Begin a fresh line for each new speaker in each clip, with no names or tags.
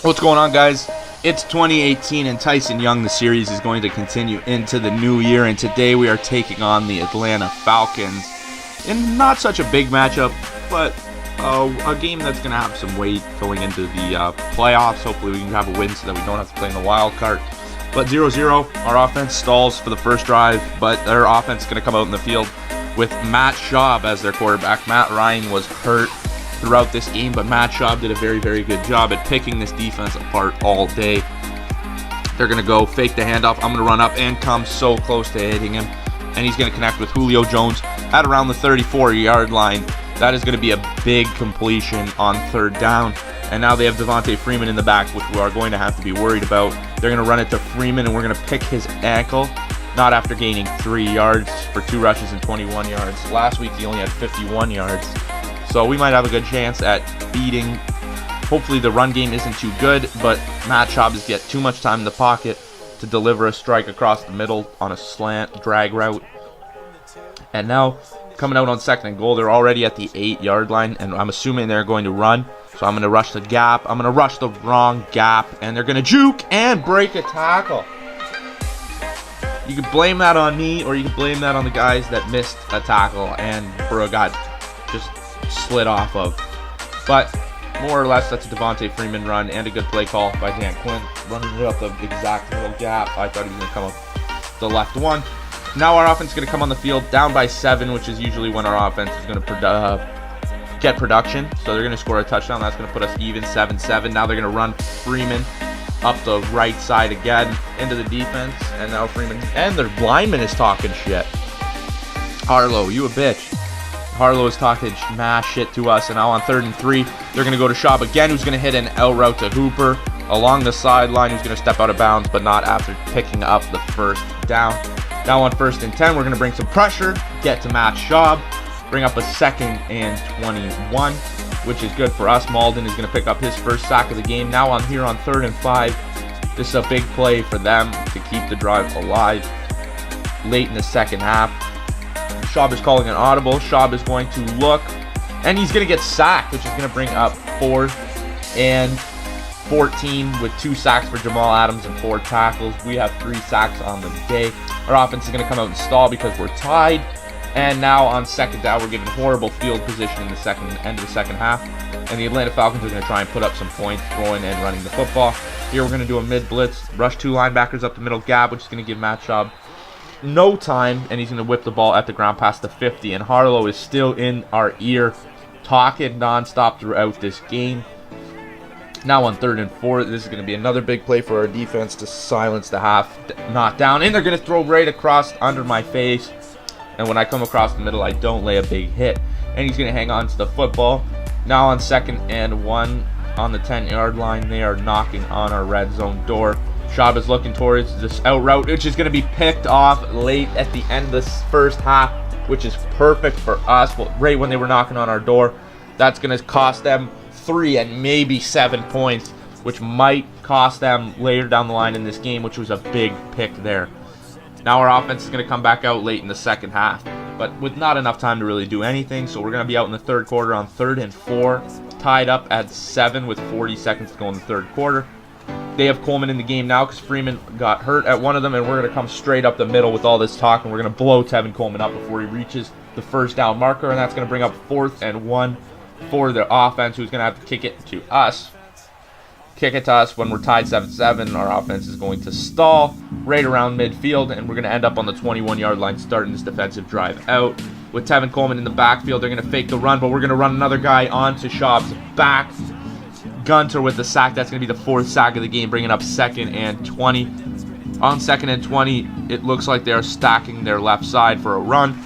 What's going on, guys? It's 2018 and Tyson Young. The series is going to continue into the new year, and today we are taking on the Atlanta Falcons in not such a big matchup, but a game that's going to have some weight going into the playoffs. Hopefully we can have a win so that we don't have to play in the wild card. But 0-0, our offense stalls for the first drive, but their offense is going to come out in the field with Matt Schaub as their quarterback. Matt Ryan was hurt throughout this game, but Matt Schaub did a very, very good job at picking this defense apart all day. They're going to go fake the handoff. I'm going to run up and come so close to hitting him, and he's going to connect with Julio Jones at around the 34-yard line. That is going to be a big completion on third down, and now they have Freeman in the back, which we are going to have to be worried about. They're going to run it to Freeman, and we're going to pick his ankle, not after gaining 3 yards for 2 rushes and 21 yards. Last week he only had 51 yards. So we might have a good chance at beating. Hopefully the run game isn't too good, but Matt Schaub has get too much time in the pocket to deliver a strike across the middle on a slant drag route. And now coming out on second and goal, they're already at the 8-yard line, and I'm assuming they're going to run. So I'm going to rush the gap. I'm going to rush the wrong gap, and they're going to juke and break a tackle. You can blame that on me, or you can blame that on the guys that missed a tackle and Burrow got just slid off of. But more or less, that's a Freeman run and a good play call by Dan Quinn, running it up the exact middle gap. I thought he was going to come up the left one. Now our offense is going to come on the field down by 7, which is usually when our offense is going to get production. So they're going to score a touchdown. That's going to put us even 7-7. Now they're going to run Freeman up the right side again into the defense, and now Freeman and their lineman is talking shit. Harlow, you a bitch. Harlow is talking mass shit to us, and now on 3rd and 3, they're going to go to Schaub again, who's going to hit an out route to Hooper along the sideline, who's going to step out of bounds, but not after picking up the first down. Now on 1st and 10, we're going to bring some pressure, get to Matt Schaub, bring up a 2nd and 21, which is good for us. Malden is going to pick up his first sack of the game. Now on 3rd and 5, this is a big play for them to keep the drive alive late in the second half. Schaub is calling an audible. Schaub is going to look, and he's going to get sacked, which is going to bring up 4th and 14 with 2 sacks for Jamal Adams and 4 tackles. We have 3 sacks on the day. Our offense is going to come out and stall because we're tied. And now on 2nd down, we're given horrible field position in the end of the second half. And the Atlanta Falcons are going to try and put up some points, throwing and running the football. Here we're going to do a mid-blitz, rush 2 linebackers up the middle gap, which is going to give Matt Schaub no time, and he's going to whip the ball at the ground past the 50. And Harlow is still in our ear, talking nonstop throughout this game. Now on 3rd and 4, this is going to be another big play for our defense to silence the half knock down. And they're going to throw right across under my face. And when I come across the middle, I don't lay a big hit. And he's going to hang on to the football. Now on 2nd and 1 on the 10-yard line, they are knocking on our red zone door. Schaub is looking towards this out route, which is going to be picked off late at the end of this first half, which is perfect for us. Well, right when they were knocking on our door, that's going to cost them 3 and maybe 7 points, which might cost them later down the line in this game, which was a big pick there. Now our offense is going to come back out late in the second half, but with not enough time to really do anything. So we're going to be out in the 3rd quarter on 3rd and 4, tied up at 7 with 40 seconds to go in the 3rd quarter. They have Coleman in the game now because Freeman got hurt at one of them, and we're going to come straight up the middle with all this talk, and we're going to blow Tevin Coleman up before he reaches the first down marker, and that's going to bring up 4th and 1 for the offense, who's going to have to kick it to us. Kick it to us when we're tied 7-7. Our offense is going to stall right around midfield, and we're going to end up on the 21-yard line starting this defensive drive out. With Tevin Coleman in the backfield, they're going to fake the run, but we're going to run another guy onto Schaub's back. Gunter with the sack. That's going to be the 4th sack of the game, bringing up 2nd and 20. On 2nd and 20, it looks like they're stacking their left side for a run.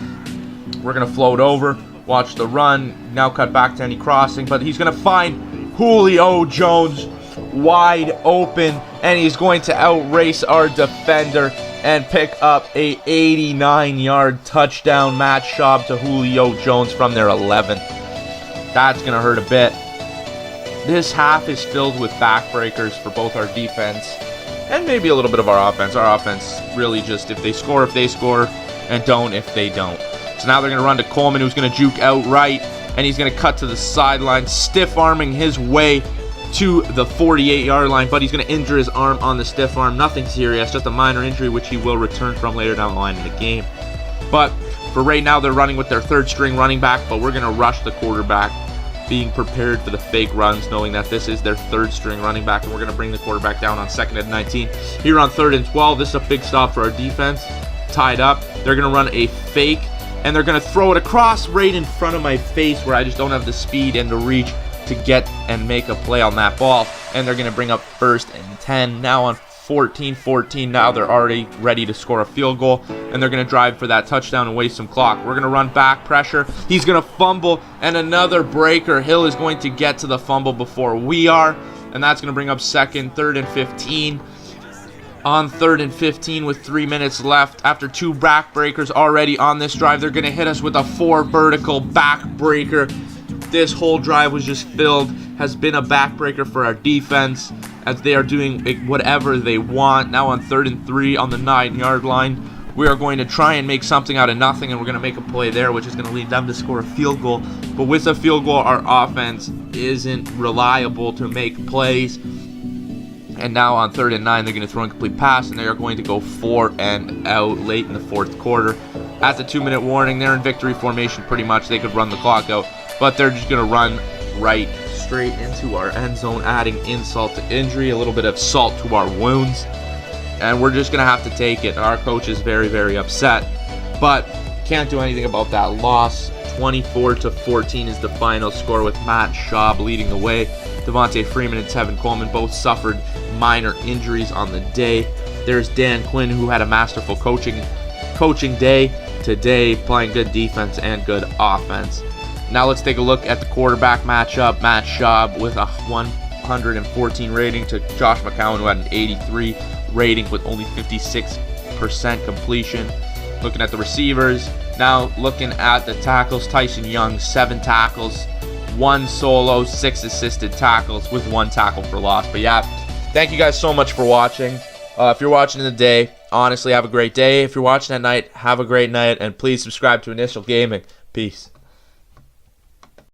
We're going to float over, watch the run, now cut back to any crossing, but he's going to find Julio Jones wide open, and he's going to outrace our defender and pick up a 89-yard touchdown. Matt Schaub to Julio Jones from their 11. That's going to hurt a bit. This half is filled with backbreakers for both our defense and maybe a little bit of our offense. Our offense really just if they score, and don't if they don't. So now they're going to run to Coleman, who's going to juke out right, and he's going to cut to the sideline, stiff-arming his way to the 48-yard line, but he's going to injure his arm on the stiff arm. Nothing serious, just a minor injury, which he will return from later down the line in the game. But for right now, they're running with their third-string running back, but we're going to rush the quarterback, being prepared for the fake runs, knowing that this is their third-string running back, and we're going to bring the quarterback down on 2nd and 19. Here on 3rd and 12, this is a big stop for our defense. Tied up, they're going to run a fake, and they're going to throw it across right in front of my face where I just don't have the speed and the reach to get and make a play on that ball. And they're going to bring up 1st and 10. Now on 14-14, now they're already ready to score a field goal, and they're going to drive for that touchdown and waste some clock. We're going to run back pressure. He's going to fumble, and another breaker. Hill is going to get to the fumble before we are, and that's going to bring up 3rd and 15. On 3rd and 15 with 3 minutes left, after 2 backbreakers already on this drive, they're going to hit us with a 4 vertical backbreaker. This whole drive was just filled, has been a backbreaker for our defense, as they are doing whatever they want. Now on 3rd and 3 on the 9-yard line, we are going to try and make something out of nothing, and we're going to make a play there, which is going to lead them to score a field goal. But with a field goal, our offense isn't reliable to make plays. And now on 3rd and 9, they're going to throw an incomplete pass, and they are going to go 4 and out late in the 4th quarter. At the 2-minute warning, they're in victory formation pretty much. They could run the clock out, but they're just going to run right straight into our end zone, adding insult to injury, a little bit of salt to our wounds. And we're just going to have to take it. Our coach is very, very upset, but can't do anything about that loss. 24-14 is the final score, with Matt Schaub leading the way. Devontae Freeman and Tevin Coleman both suffered minor injuries on the day. There's Dan Quinn, who had a masterful coaching day today, playing good defense and good offense. Now let's take a look at the quarterback matchup. Matt Schaub with a 114 rating to Josh McCown, who had an 83 rating with only 56% completion. Looking at the receivers, now looking at the tackles, Tyson Young, 7 tackles, 1 solo, 6 assisted tackles with 1 tackle for loss. But yeah, thank you guys so much for watching. If you're watching in the day, honestly, have a great day. If you're watching at night, have a great night. And please subscribe to Initial Gaming. Peace.